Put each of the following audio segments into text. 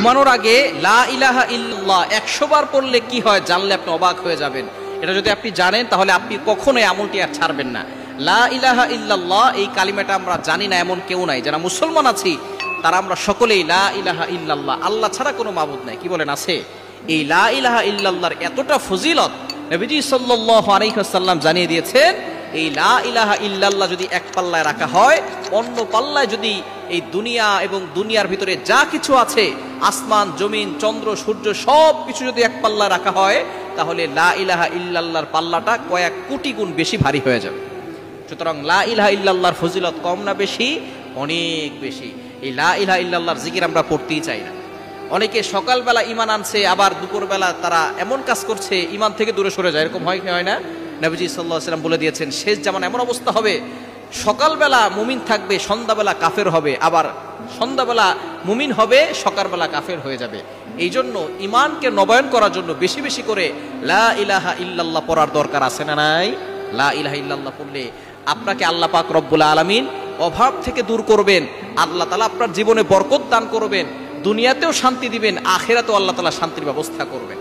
ঘুমানোর আগে লা ইলাহা ইল্লাল্লাহ 100 বার পড়লে কি হয় জানলে আপনি অবাক হয়ে যাবেন। এটা যদি আপনি জানেন তাহলে আপনি কখনোই আমলটি আর ছাড়বেন না। লা ইলাহা ইল্লাল্লাহ এই কালিমাটা আমরা জানি না এমন কেউ নাই। যারা মুসলমান আছি তারা আমরা সকলেই লা ইলাহা ইল্লাল্লাহ, আল্লাহ ছাড়া কোনো মাবুদ নাই, কি বলেন আছে? এই লা ইলাহা ইল্লাল্লাহর এতটা ফজিলত নবীজি সাল্লাল্লাহু আলাইহি ওয়াসাল্লাম জানিয়ে দিয়েছেন। এই লা ইলাহা ইল্লাল্লাহ যদি এক পাল্লায় রাখা হয়, অন্য পাল্লায় যদি এই দুনিয়া এবং দুনিয়ার ভিতরে যা কিছু আছে, আসমান জমিন চন্দ্র সূর্য সব কিছু যদি এক পাল্লায় রাখা হয়, তাহলে লা ইলাহা ইল্লাল্লাহর পাল্লাটা কয়েক কোটি গুণ বেশি ভারী হয়ে যাবে। সুতরাং লা ইলাহা ইল্লাল্লাহর ফজিলত কম না বেশি? অনেক বেশি। এই লা ইলাহা ইল্লাল্লাহর জিকির আমরা পড়তেই চাই না। অনেকে সকালবেলা ঈমান আনছে, আবার দুপুরবেলা তারা এমন কাজ করছে ঈমান থেকে দূরে সরে যায়, এরকম হয় কি হয় না? নবীজি সাল্লাল্লাহু আলাইহি ওয়াসাল্লাম বলে দিয়েছেন, শেষ জামানে এমন অবস্থা হবে, সকালবেলা মুমিন থাকবে, সন্ধ্যাবেলা কাফের হবে, আবার সন্ধ্যাবেলা মুমিন হবে, সকালবেলা কাফের হয়ে যাবে। এই জন্য ঈমানকে নবায়ন করার জন্য বেশি বেশি করে লা ইলাহা ইল্লাল্লাহ পড়ার দরকার আছে না নাই? লা ইলাহা ইল্লাল্লাহ পড়লে আপনাকে আল্লাহ পাক রব্বুল আলামিন অভাব থেকে দূর করবেন, আল্লাহ তাআলা আপনার জীবনে বরকত দান করবেন, দুনিয়াতেও শান্তি দিবেন, আখিরাতেও আল্লাহ তাআলা শান্তির ব্যবস্থা করবেন।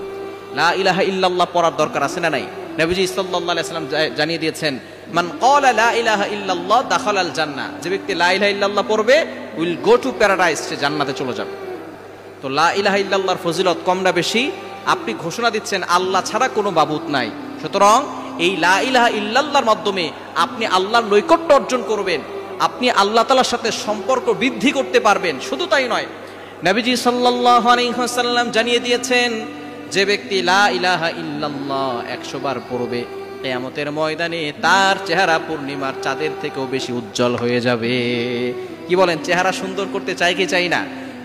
লা ইলাহা ইল্লাল্লাহ পড়ার দরকার আছে না নাই? নবীজি সাল্লাল্লাহু আলাইহি ওয়াসাল্লাম জানিয়ে দিয়েছেন, মান ক্বালা লা ইলাহা ইল্লাল্লাহ দাখালাল জান্নাহ, যে ব্যক্তি লা ইলাহা ইল্লাল্লাহ পড়বে উইল গো টু প্যারাডাইস, সে জান্নাতে চলে যাবে। তো লা ইলাহা ইল্লাল্লাহর ফজিলত কম না বেশি? আপনি ঘোষণা দিচ্ছেন আল্লাহ ছাড়া কোনো মাবুদ নাই। সুতরাং এই লা ইলাহা ইল্লাল্লাহর মাধ্যমে আপনি আল্লাহর নৈকট্য অর্জন করবেন, আপনি আল্লাহ তাআলার সাথে সম্পর্ক বৃদ্ধি করতে পারবেন। শুধু তাই নয়, নবীজি সাল্লাল্লাহু আলাইহি ওয়াসাল্লাম জানিয়ে দিয়েছেন, যে ব্যক্তি লা ইলাহা ইল্লাল্লাহ 100 বার পড়বে, কিয়ামতের ময়দানে তার চেহারা পূর্ণিমার চাঁদের থেকেও বেশি উজ্জ্বল হয়ে যাবে। কি বলেন? চেহারা সুন্দর করতে চাই কি চাই না?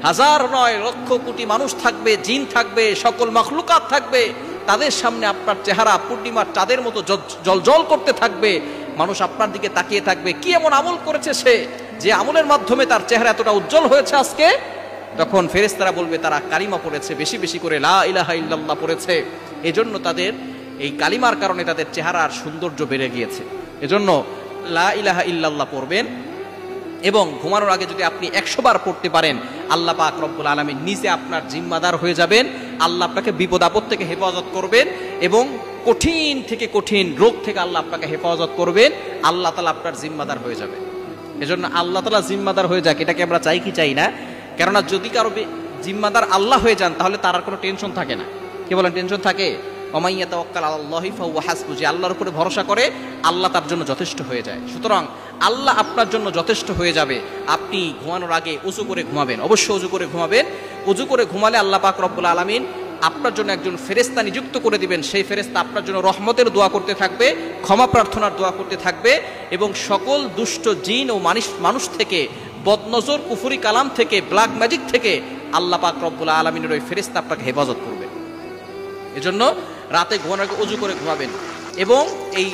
হাজার নয় লক্ষ কোটি মানুষ থাকবে, জিন থাকবে, সকল মাখলুকাত থাকবে, তাদের সামনে আপনার চেহারা পূর্ণিমার চাঁদের মতো জলজল করতে থাকবে। মানুষ আপনার দিকে তাকিয়ে থাকবে, কি এমন আমল করেছে সে, যে আমলের মাধ্যমে তার চেহারা এতটা উজ্জ্বল হয়েছে আজকে। তখন ফেরেশতারা বলবে তারা কালিমা পড়েছে, বেশি বেশি করে লা ইলাহা ইল্লাল্লাহ পড়েছে, এজন্য তাদের এই কালিমার কারণে তাদের চেহারার সৌন্দর্য বেড়ে গিয়েছে। এজন্য লা ইলাহা ইল্লাল্লাহ পড়বেন, এবং ঘুমানোর আগে যদি আপনি 100 বার পড়তে পারেন, আল্লাহ পাক রব্বুল আলামিন নিজে আপনার জিম্মাদার হয়ে যাবেন। আল্লাহ আপনাকে বিপদ আপদ থেকে হেফাজত করবেন, এবং কঠিন থেকে কঠিন রোগ থেকে আল্লাহ আপনাকে হেফাজত করবেন। আল্লাহ তাআলা আপনার জিম্মাদার হয়ে যাবে। এজন্য আল্লাহ তাআলা জিম্মাদার হয়ে যাক, এটাকে আমরা চাই কি চাই না? কেননা যদি কারো জিম্মাদার আল্লাহ হয়ে যান, তাহলে তার আর কোনো টেনশন থাকে না। কি বলেন? টেনশন থাকে? ওমান ইয়াতাওয়াক্কাল আলাল্লাহি ফাহুয়া হাসবুহ, যে আল্লাহর উপরে ভরসা করে আল্লাহ তার জন্য যথেষ্ট হয়ে যায়। সুতরাং আল্লাহ আপনার জন্য যথেষ্ট হয়ে যাবে। আপনি ঘুমানোর আগে উযু করে ঘুমাবেন, অবশ্যই উযু করে ঘুমাবেন। উযু করে ঘুমালে আল্লাহ পাক রব্বুল আলামিন আপনার জন্য একজন ফেরেশতা নিযুক্ত করে দিবেন। সেই ফেরেশতা আপনার জন্য রহমতের দোয়া করতে থাকবে, ক্ষমা প্রার্থনার দোয়া করতে থাকবে, এবং সকল দুষ্ট জিন ও মানুষ থেকে, বদনজর কুফরি কালাম থেকে, ব্ল্যাক ম্যাজিক থেকে আল্লাহ পাক রব্বুল আলামিনের ওই ফেরেশতা আপনাকে হেফাজত করবে। এজন্য রাতে ঘুমানোর আগে উযু করে ঘুমাবেন, এবং এই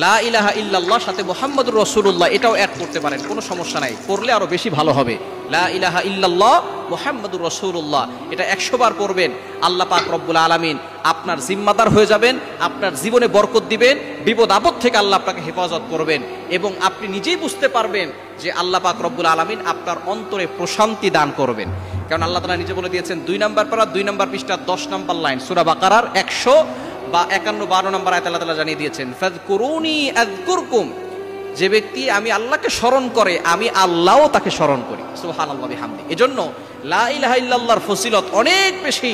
লা ইলাহা ইল্লাল্লাহ সাথে মুহাম্মাদুর রাসূলুল্লাহ এটাও অ্যাড করতে পারেন, কোনো সমস্যা নাই, পড়লে আরো বেশি ভালো হবে। লা ইলাহা ইল্লাল্লাহ মুহাম্মাদুর রাসূলুল্লাহ, এটা 100 বার পড়বেন। আল্লাহ পাক রব্বুল আলামিন আপনার জিম্মাদার হয়ে যাবেন, আপনার জীবনে বরকত দিবেন, বিপদ আপদ থেকে আল্লাহ আপনাকে হেফাজত করবেন, এবং আপনি নিজেই বুঝতে পারবেন যে আল্লাহ পাক রব্বুল আলামিন আপনার অন্তরে প্রশান্তি দান করবেন। কারণ আল্লাহ তাআলা নিজে বলে দিয়েছেন, 2 নম্বর পারা 2 নম্বর পৃষ্ঠা 10 নম্বর লাইন সূরা বাকারার 151-52 নম্বর আয়াতে আল্লাহ তাআলা জানিয়ে দিয়েছেন, ফাযকুরুনি আযকুরকুম, যে ব্যক্তি আমি আল্লাহকে স্মরণ করে, আমি আল্লাহও তাকে স্মরণ করি। সুবহানাল্লাহি ওয়া বিহামদিহি। এজন্য লা ইলাহা ইল্লাল্লাহর ফজিলত অনেক বেশি।